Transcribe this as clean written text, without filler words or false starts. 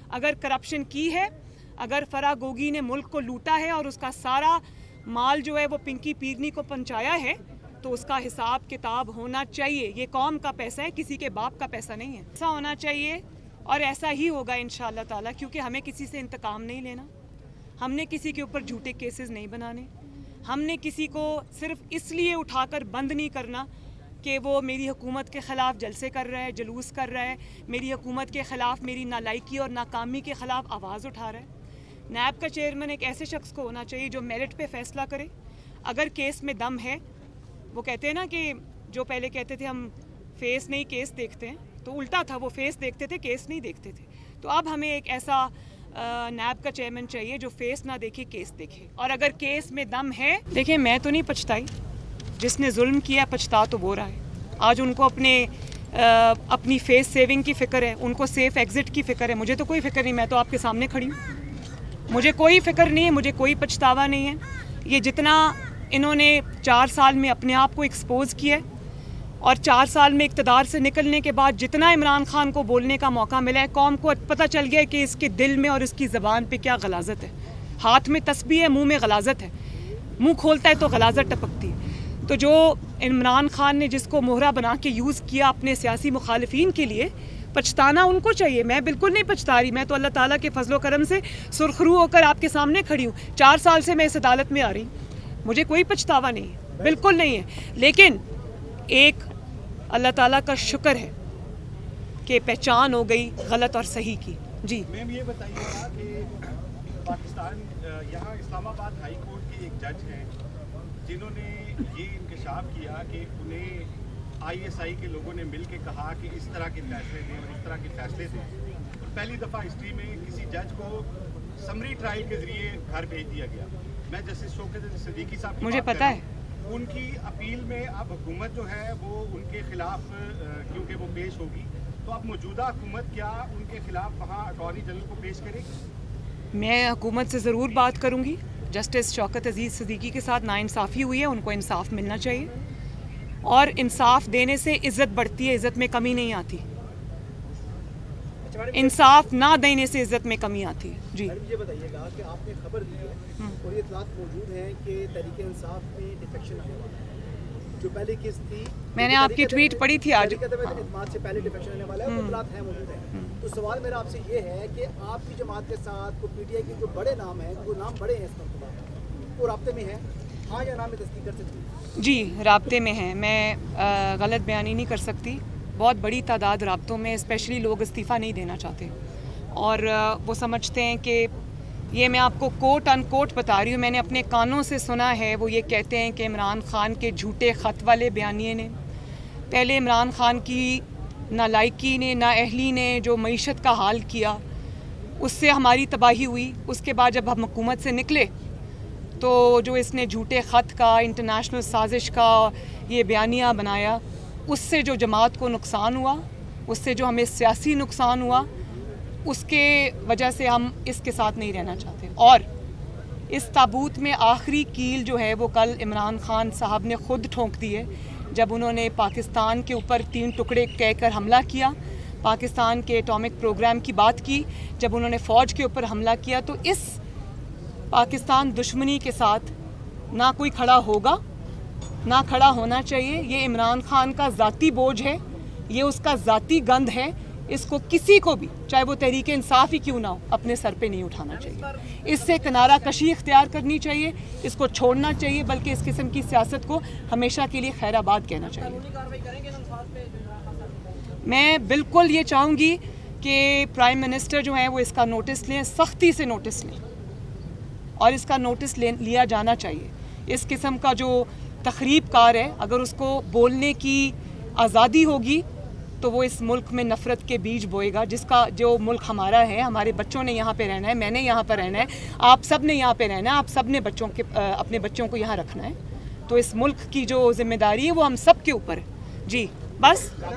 اگر کرپشن کی ہے, اگر فرح گوگی نے ملک کو لوٹا ہے اور اس کا سارا مال جو ہے وہ پنکی پیرنی کو پہنچایا ہے, تو اس کا حساب کتاب ہونا چاہیے. یہ قوم کا پیسہ ہے, کسی کے باپ کا پیسہ نہیں ہے. ایسا ہونا چاہیے اور ایسا ہی ہوگا انشاءاللہ تعالیٰ, کیونکہ ہمیں کسی سے انتقام نہیں لینا, ہم نے کسی کے اوپر جھوٹے کیسز نہیں بنانے, ہم نے کسی کو صرف اس لیے اٹھا کر بند نہیں کرنا کہ وہ میری حکومت کے خلاف جلسے کر رہا ہے, جلوس کر رہا ہے, میری حکومت کے خلاف, میری نالائکی اور ناکامی کے خلاف آواز اٹھا رہا ہے. نیب کا چیئرمین ایک ایسے شخص کو ہونا چاہیے جو میرٹ پہ فیصلہ کرے. اگر کیس میں دم ہے, وہ کہتے ہیں نا کہ جو پہلے کہتے تھے ہم فیس نہیں کیس دیکھتے ہیں, تو الٹا تھا, وہ فیس دیکھتے تھے کیس نہیں دیکھتے تھے. تو اب ہمیں ایک ایسا نیب کا چیئرمین چاہیے جو فیس نہ دیکھے کیس دیکھے, اور اگر کیس میں دم ہے. دیکھیں میں تو نہیں پچھتائی, جس نے ظلم کیا پچھتا تو وہ رہا ہے. آج ان کو اپنی فیس سیونگ کی فکر ہے, ان کو سیف ایگزٹ کی فکر ہے. مجھے تو کوئی فکر نہیں, میں تو آپ کے سامنے کھڑی ہوں, مجھے کوئی فکر نہیں ہے, مجھے کوئی پچھتاوا نہیں ہے. یہ جتنا انہوں نے 4 سال میں اپنے آپ کو ایکسپوز کیا ہے, اور 4 سال میں اقتدار سے نکلنے کے بعد جتنا عمران خان کو بولنے کا موقع ملا ہے, قوم کو پتہ چل گیا ہے کہ اس کے دل میں اور اس کی زبان پہ کیا غلاظت ہے. ہاتھ میں تسبیح ہے, منہ میں غلاظت ہے, منہ کھولتا ہے تو غلاظت ٹپکتی ہے. تو جو عمران خان نے جس کو مہرہ بنا کے یوز کیا اپنے سیاسی مخالفین کے لیے, پچھتانا ان کو چاہیے. میں بالکل نہیں پچھتا رہی, میں تو اللہ تعالیٰ کے فضل و کرم سے سرخرو ہو کر آپ کے سامنے کھڑی ہوں. 4 سال سے میں اس عدالت میں آ رہی ہوں, مجھے کوئی پچھتاوا نہیں ہے, بالکل نہیں ہے. لیکن ایک اللہ تعالیٰ کا شکر ہے کہ پہچان ہو گئی غلط اور صحیح کی. جی میم یہ بتائیے گا کہ پاکستان یہاں اسلام آباد ہائی کورٹ کے ایک جج ہیں جنہوں نے یہ انکشاف کیا کہ انہیں ISI کے لوگوں نے مل کے کہا کہ اس طرح کے فیصلے دیں اور اس طرح کے فیصلے دیں. پہلی دفعہ ہسٹری میں کسی جج کو سمری ٹرائل کے ذریعے گھر بھیج دیا گیا. میں جسٹس شوکت صدیقی صاحب مجھے پتا ہے, ان کی اپیل میں اب حکومت جو ہے وہ ان کے خلاف کیونکہ وہ پیش ہوگی, تو اب موجودہ حکومت کیا ان کے خلاف وہاں اٹارنی جنرل کو پیش کرے گی؟ میں حکومت سے ضرور بات کروں گی. جسٹس شوکت عزیز صدیقی کے ساتھ ناانصافی ہوئی ہے, ان کو انصاف ملنا چاہیے, اور انصاف دینے سے عزت بڑھتی ہے, عزت میں کمی نہیں آتی. انصاف نہ دینے سے عزت میں کمی آتی ہے. جی یہ بتائیے گا کہ آپ نے خبر دی ہے اور یہ اطلاعات موجود ہیں کہ تحریک انصاف میں ڈیفیکشن آنے والا ہے. جو پہلی قسط تھی, میں نے آپ کی ٹویٹ پڑھی تھی آج, اعتماد سے پہلے ڈیفیکشن آنے والا ہے, وہ اطلاعات ہیں موجود ہیں. تو سوال میرا آپ سے یہ ہے کہ آپ کی جماعت کے ساتھ کو PTI کے جو بڑے نام ہیں, وہ نام بڑے ہیں اس مرتبہ, وہ رابطے میں ہیں, ہاں یا نام میں تصدیق کر سکتی ہیں؟ جی رابطے میں ہیں. میں غلط بیانی نہیں کر سکتی. بہت بڑی تعداد رابطوں میں, اسپیشلی لوگ استعفیٰ نہیں دینا چاہتے, اور وہ سمجھتے ہیں کہ یہ میں آپ کو کوٹ ان کوٹ بتا رہی ہوں, میں نے اپنے کانوں سے سنا ہے. وہ یہ کہتے ہیں کہ عمران خان کے جھوٹے خط والے بیانیے نے, پہلے عمران خان کی نالائکی نے, نااہلی نے جو معیشت کا حال کیا, اس سے ہماری تباہی ہوئی. اس کے بعد جب ہم حکومت سے نکلے تو جو اس نے جھوٹے خط کا, انٹرنیشنل سازش کا یہ بیانیہ بنایا, اس سے جو جماعت کو نقصان ہوا, اس سے جو ہمیں سیاسی نقصان ہوا, اس کے وجہ سے ہم اس کے ساتھ نہیں رہنا چاہتے. اور اس تابوت میں آخری کیل جو ہے وہ کل عمران خان صاحب نے خود ٹھونک دی ہے, جب انہوں نے پاکستان کے اوپر 3 ٹکڑے کہہ کر حملہ کیا, پاکستان کے ایٹامک پروگرام کی بات کی, جب انہوں نے فوج کے اوپر حملہ کیا. تو اس پاکستان دشمنی کے ساتھ نہ کوئی کھڑا ہوگا, نہ کھڑا ہونا چاہیے. یہ عمران خان کا ذاتی بوجھ ہے, یہ اس کا ذاتی گند ہے. اس کو کسی کو بھی, چاہے وہ تحریک انصاف ہی کیوں نہ ہو, اپنے سر پہ نہیں اٹھانا چاہیے. اس سے کنارہ کشی اختیار کرنی چاہیے, اس کو چھوڑنا چاہیے, بلکہ اس قسم کی سیاست کو ہمیشہ کے لیے خیر آباد کہنا چاہیے. میں بالکل یہ چاہوں گی کہ پرائم منسٹر جو ہیں وہ اس کا نوٹس لیں, سختی سے نوٹس لیں, اور اس کا نوٹس لیا جانا چاہیے. اس قسم کا جو تخریب کار ہے, اگر اس کو بولنے کی آزادی ہوگی تو وہ اس ملک میں نفرت کے بیج بوئے گا. جو ملک ہمارا ہے, ہمارے بچوں نے یہاں پہ رہنا ہے, میں نے یہاں پر رہنا ہے, آپ سب نے یہاں پہ رہنا ہے, آپ سب نے اپنے بچوں کو یہاں رکھنا ہے. تو اس ملک کی جو ذمہ داری ہے وہ ہم سب کے اوپر ہے. جی بس.